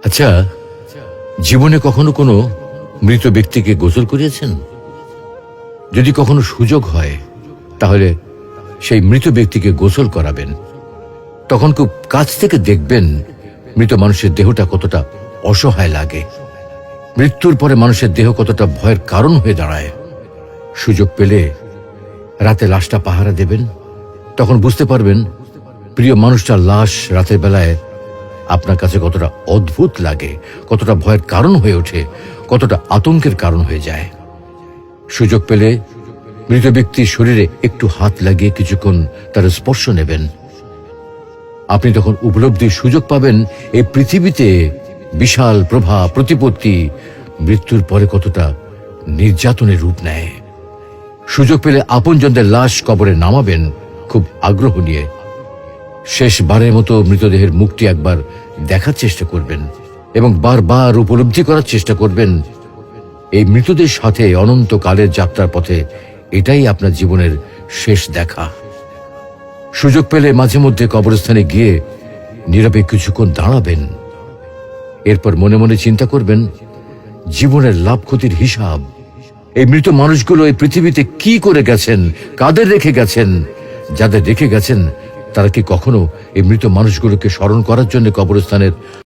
আচ্ছা, জীবনে কখনো কোনো মৃত ব্যক্তিকে গোসল করিয়েছেন? যদি কখনো সুযোগ হয় তাহলে সেই মৃত ব্যক্তিকে গোসল করাবেন। তখন খুব কাছ থেকে দেখবেন মৃত মানুষের দেহটা কতটা অসহায় লাগে, মৃত্যুর পরে মানুষের দেহ কতটা ভয়ের কারণ হয়ে দাঁড়ায়। সুযোগ পেলে রাতে লাশটা পাহারা দেবেন, তখন বুঝতে পারবেন প্রিয় মানুষটার লাশ রাতের বেলায় আপনার কাছে কতটা অদ্ভুত লাগে, কতটা ভয়ের কারণ হয়ে ওঠে, কতটা আতঙ্কের কারণ হয়ে যায়। সুযোগ পেলে মৃত ব্যক্তির শরীরে একটু হাত লাগিয়ে কিছুক্ষণ তার স্পর্শ নেবেন। আপনি তখন উপলব্ধির সুযোগ পাবেন এই পৃথিবীতে বিশাল প্রভা প্রতিপত্তি মৃত্যুর পরে কতটা নির্যাতনের রূপ নেয়। সুযোগ পেলে আপনজনদের লাশ কবরে নামাবেন খুব আগ্রহ নিয়ে। শেষবারের মতো মৃতদেহের মুখটি একবার দেখার চেষ্টা করবেন এবং বারবার উপলব্ধি করার চেষ্টা করবেন এই মৃতদের সাথে অনন্তকালের যাত্রার পথে এটাই আপনার জীবনের শেষ দেখা। সুযোগ পেলে মাঝে মধ্যে কবরস্থানে গিয়ে নীরবে কিছুক্ষণ দাঁড়াবেন। এরপর মনে মনে চিন্তা করবেন জীবনের লাভ ক্ষতির হিসাব। এই মৃত মানুষগুলো এই পৃথিবীতে কি করে গেছেন, কাদের রেখে গেছেন। যাদের রেখে গেছেন তারা কি কখনো এই মৃত মানুষগুলোকে স্মরণ করার জন্য কবরস্থানের